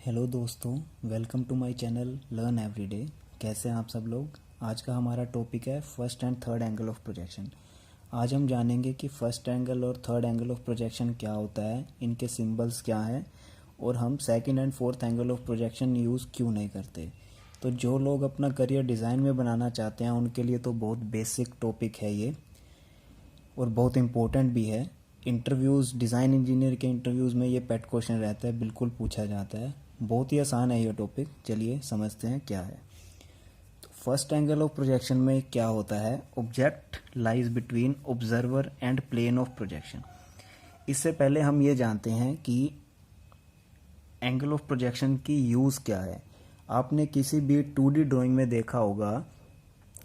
Hello दोस्तों, welcome to my channel learn everyday. कैसे हैं आप सब लोग। आज का हमारा टॉपिक है first and third angle of projection. आज हम जानेंगे कि फर्स्ट एंगल और थर्ड एंगल ऑफ प्रोजेक्शन क्या होता है, इनके सिंबल्स क्या हैं और हम second and fourth angle of projection use क्यों नहीं करते। तो जो लोग अपना करियर डिज़ाइन में बनाना चाहते हैं उनके लिए तो बहुत बेसिक टॉपिक है ये और बहुत इम्पोर्टेंट भी है। इंटरव्यूज़, डिज़ाइन इंजीनियर के इंटरव्यूज़ में ये पेट क्वेश्चन रहता है, बिल्कुल पूछा जाता है। बहुत ही आसान है ये टॉपिक, चलिए समझते हैं क्या है। तो फर्स्ट एंगल ऑफ प्रोजेक्शन में क्या होता है, object lies between observer and plane of projection. इससे पहले हम ये जानते हैं कि एंगल ऑफ प्रोजेक्शन की यूज़ क्या है। आपने किसी भी 2D ड्राइंग में देखा होगा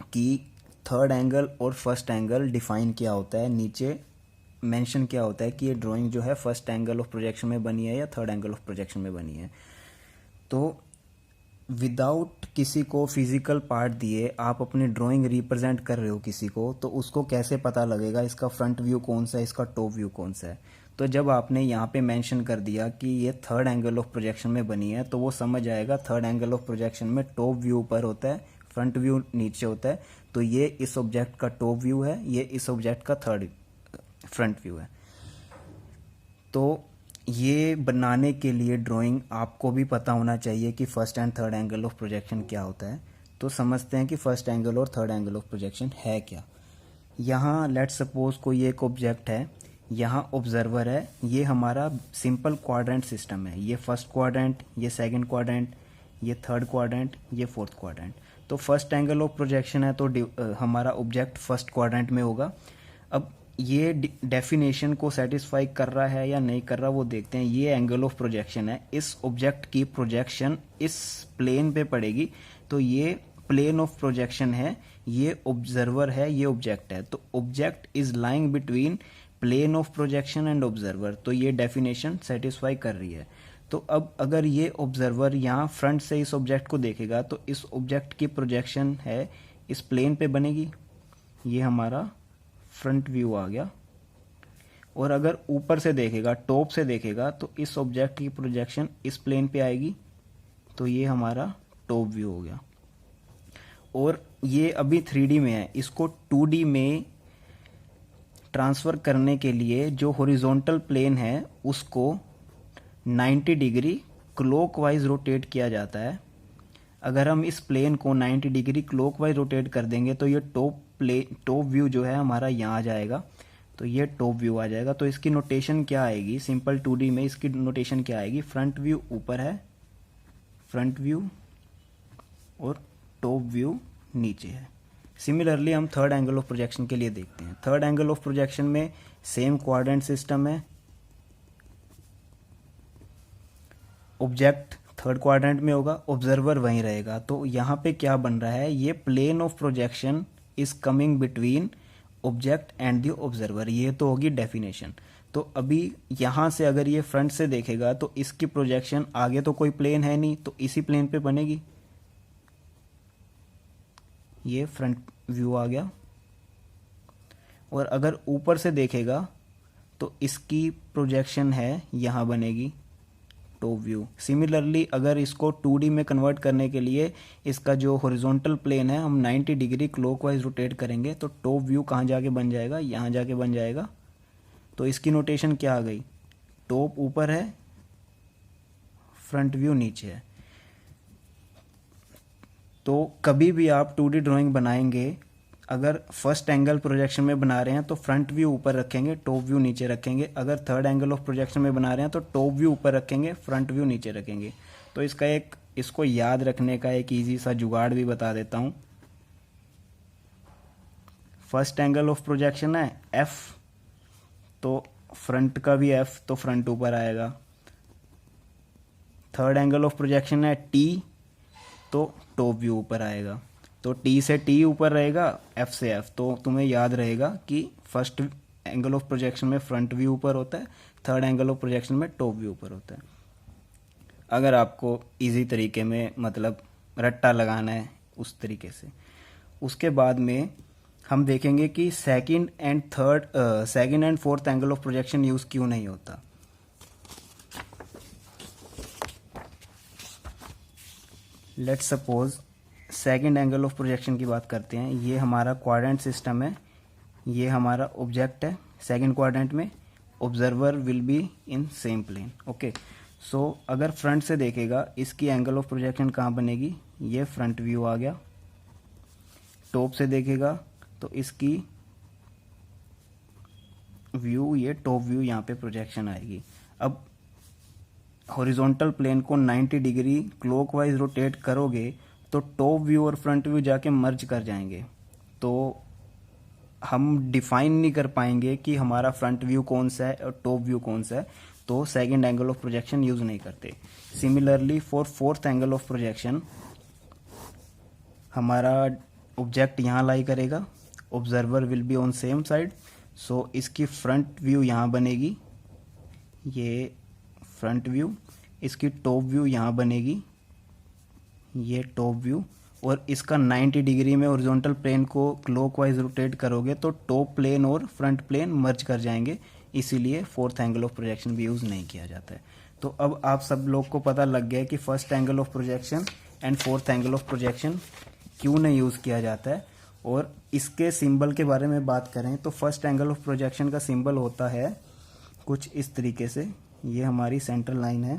कि थर्ड एंगल और फर्स्ट एंगल डिफाइन क्या होता है, नीचे मेंशन क्या होता है कि ये ड्राइंग जो है फर्स्ट एंगल ऑफ प्रोजेक्शन में बनी है या थर्ड एंगल ऑफ प्रोजेक्शन में बनी है। तो विदाउट किसी को फिजिकल पार्ट दिए आप अपनी ड्राइंग रिप्रेजेंट कर रहे हो किसी को, तो उसको कैसे पता लगेगा इसका फ्रंट व्यू कौन सा है, इसका टॉप व्यू कौन सा है। तो जब आपने यहाँ पे मेंशन कर दिया कि ये थर्ड एंगल ऑफ प्रोजेक्शन में बनी है तो वो समझ आएगा थर्ड एंगल ऑफ प्रोजेक्शन में टॉप व्यू ऊपर होता है, फ्रंट व्यू नीचे होता है। तो ये इस ऑब्जेक्ट का टॉप व्यू है, ये इस ऑब्जेक्ट का थर्ड फ्रंट व्यू है। तो ये बनाने के लिए ड्राइंग आपको भी पता होना चाहिए कि first and third angle of projection क्या होता है। तो समझते हैं कि फर्स्ट एंगल और थर्ड एंगल ऑफ प्रोजेक्शन है क्या। यहाँ लेट सपोज कोई एक ऑब्जेक्ट है, यहाँ ऑब्जर्वर है, ये हमारा सिंपल क्वाड्रेंट सिस्टम है। ये फर्स्ट क्वाड्रेंट, ये सेकंड क्वाड्रेंट, ये थर्ड क्वाड्रेंट, ये फोर्थ क्वाड्रेंट। तो फर्स्ट एंगल ऑफ प्रोजेक्शन है तो हमारा ऑब्जेक्ट फर्स्ट क्वाड्रेंट में होगा। अब ये डेफिनेशन को सेटिस्फाई कर रहा है या नहीं कर रहा वो देखते हैं। ये एंगल ऑफ प्रोजेक्शन है, इस ऑब्जेक्ट की प्रोजेक्शन इस प्लेन पे पड़ेगी, तो ये प्लेन ऑफ प्रोजेक्शन है, ये ऑब्जर्वर है, ये ऑब्जेक्ट है। तो object is lying between plane of projection and observer. तो ये डेफिनेशन सेटिस्फाई कर रही है। तो अब अगर ये ऑब्जर्वर यहाँ फ्रंट से इस ऑब्जेक्ट को देखेगा तो इस ऑब्जेक्ट की प्रोजेक्शन है इस प्लेन पे बनेगी, ये हमारा फ्रंट व्यू आ गया। और अगर ऊपर से देखेगा, टॉप से देखेगा, तो इस ऑब्जेक्ट की प्रोजेक्शन इस प्लेन पे आएगी, तो ये हमारा टॉप व्यू हो गया। और ये अभी 3D में है, इसको 2D में ट्रांसफर करने के लिए जो हॉरिजॉन्टल प्लेन है उसको 90 डिग्री क्लॉकवाइज रोटेट किया जाता है। अगर हम इस प्लेन को 90 डिग्री क्लॉकवाइज रोटेट कर देंगे तो ये टॉप व्यू जो है हमारा यहाँ आ जाएगा, तो ये टॉप व्यू आ जाएगा। तो इसकी नोटेशन क्या आएगी, सिंपल 2D में इसकी नोटेशन क्या आएगी, फ्रंट व्यू ऊपर है, फ्रंट व्यू, और टॉप व्यू नीचे है। सिमिलरली हम थर्ड एंगल ऑफ प्रोजेक्शन के लिए देखते हैं। थर्ड एंगल ऑफ प्रोजेक्शन में सेम क्वाड्रेंट सिस्टम है, ऑब्जेक्ट थर्ड क्वाड्रेंट में होगा, ऑब्जर्वर वहीं रहेगा। तो यहाँ पे क्या बन रहा है, ये plane of projection is coming between object and the observer. ये तो होगी डेफिनेशन। तो अभी यहाँ से अगर ये फ्रंट से देखेगा तो इसकी प्रोजेक्शन, आगे तो कोई प्लेन है नहीं तो इसी प्लेन पे बनेगी, ये फ्रंट व्यू आ गया। और अगर ऊपर से देखेगा तो इसकी प्रोजेक्शन है यहाँ बनेगी, टॉप व्यू। सिमिलरली अगर इसको 2D में कन्वर्ट करने के लिए इसका जो हॉरिजॉन्टल प्लेन है हम 90 डिग्री क्लॉकवाइज रोटेट करेंगे तो टॉप व्यू कहाँ जाके बन जाएगा, यहाँ जाके बन जाएगा। तो इसकी नोटेशन क्या आ गई, टॉप ऊपर है, फ्रंट व्यू नीचे है। तो कभी भी आप 2D ड्राइंग बनाएंगे, अगर फर्स्ट एंगल प्रोजेक्शन में बना रहे हैं तो फ्रंट व्यू ऊपर रखेंगे, टॉप व्यू नीचे रखेंगे। अगर थर्ड एंगल ऑफ प्रोजेक्शन में बना रहे हैं तो टॉप व्यू ऊपर रखेंगे, फ्रंट व्यू नीचे रखेंगे। तो इसको याद रखने का एक इजी सा जुगाड़ भी बता देता हूँ। फर्स्ट एंगल ऑफ प्रोजेक्शन है F, तो फ्रंट का भी F, तो फ्रंट ऊपर आएगा। थर्ड एंगल ऑफ प्रोजेक्शन है T, तो टॉप व्यू ऊपर आएगा। तो T से T ऊपर रहेगा, F से F। तो तुम्हें याद रहेगा कि फर्स्ट एंगल ऑफ प्रोजेक्शन में फ्रंट व्यू ऊपर होता है, थर्ड एंगल ऑफ प्रोजेक्शन में टॉप व्यू ऊपर होता है। अगर आपको इजी तरीके में मतलब रट्टा लगाना है उस तरीके से। उसके बाद में हम देखेंगे कि second and fourth angle of projection use क्यों नहीं होता। Let's suppose second angle of projection की बात करते हैं। ये हमारा क्वाड्रेंट सिस्टम है, ये हमारा ऑब्जेक्ट है सेकंड क्वाड्रेंट में, observer will be in same plane. Okay, so अगर फ्रंट से देखेगा इसकी एंगल ऑफ प्रोजेक्शन कहाँ बनेगी, ये फ्रंट व्यू आ गया। टॉप से देखेगा तो इसकी व्यू, ये टॉप व्यू यहाँ पे प्रोजेक्शन आएगी। अब हॉरिजॉन्टल प्लेन को 90 डिग्री क्लॉकवाइज रोटेट करोगे तो टॉप व्यू और फ्रंट व्यू जाके मर्ज कर जाएंगे, तो हम डिफाइन नहीं कर पाएंगे कि हमारा फ्रंट व्यू कौन सा है और टॉप व्यू कौन सा है, तो second angle of projection use नहीं करते। Similarly for fourth angle of projection, हमारा ऑब्जेक्ट यहाँ लाई करेगा, observer will be on same side, so इसकी फ्रंट व्यू यहाँ बनेगी, ये फ्रंट व्यू, इसकी टॉप व्यू यहाँ बनेगी, ये टॉप व्यू, और इसका 90 डिग्री में हॉरिजॉन्टल प्लेन को क्लॉकवाइज रोटेट करोगे तो टॉप प्लेन और फ्रंट प्लेन मर्ज कर जाएंगे, इसीलिए फोर्थ एंगल ऑफ प्रोजेक्शन भी यूज़ नहीं किया जाता है। तो अब आप सब लोग को पता लग गया कि first angle of projection and fourth angle of projection क्यों नहीं यूज़ किया जाता है। और इसके सिंबल के बारे में बात करें तो फर्स्ट एंगल ऑफ प्रोजेक्शन का सिंबल होता है कुछ इस तरीके से, ये हमारी सेंट्रल लाइन है,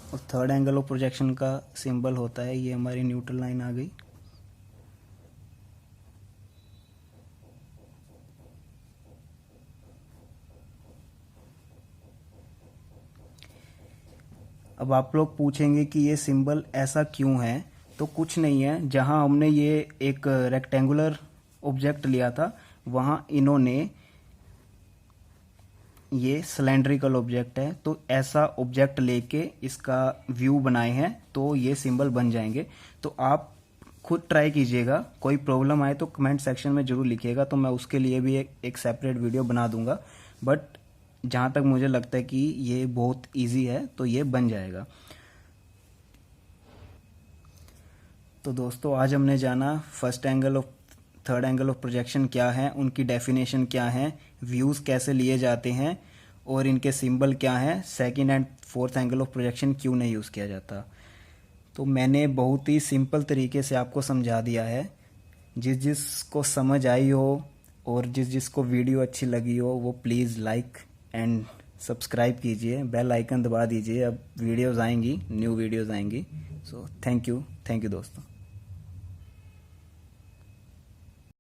और थर्ड एंगल ऑफ प्रोजेक्शन का सिंबल होता है, ये हमारी न्यूट्रल लाइन आ गई। अब आप लोग पूछेंगे कि ये सिंबल ऐसा क्यों है, तो कुछ नहीं है, जहां हमने ये एक रेक्टेंगुलर ऑब्जेक्ट लिया था वहां इन्होंने, ये सिलेंड्रिकल ऑब्जेक्ट है, तो ऐसा ऑब्जेक्ट लेके इसका व्यू बनाए हैं तो ये सिंबल बन जाएंगे। तो आप खुद ट्राई कीजिएगा, कोई प्रॉब्लम आए तो कमेंट सेक्शन में जरूर लिखिएगा, तो मैं उसके लिए भी एक सेपरेट वीडियो बना दूंगा। बट जहाँ तक मुझे लगता है कि ये बहुत इजी है तो ये बन जाएगा। तो दोस्तों आज हमने जाना first angle of third angle of projection क्या है, उनकी डेफिनेशन क्या है, व्यूज़ कैसे लिए जाते हैं और इनके सिंबल क्या हैं, second and fourth angle of projection क्यों नहीं यूज़ किया जाता। तो मैंने बहुत ही सिंपल तरीके से आपको समझा दिया है। जिसको समझ आई हो और जिसको वीडियो अच्छी लगी हो वो प्लीज़ लाइक एंड सब्सक्राइब कीजिए, बेल आइकन दबा दीजिए, अब वीडियोज़ आएंगी, न्यू वीडियोज़ आएंगी। सो थैंक यू दोस्तों।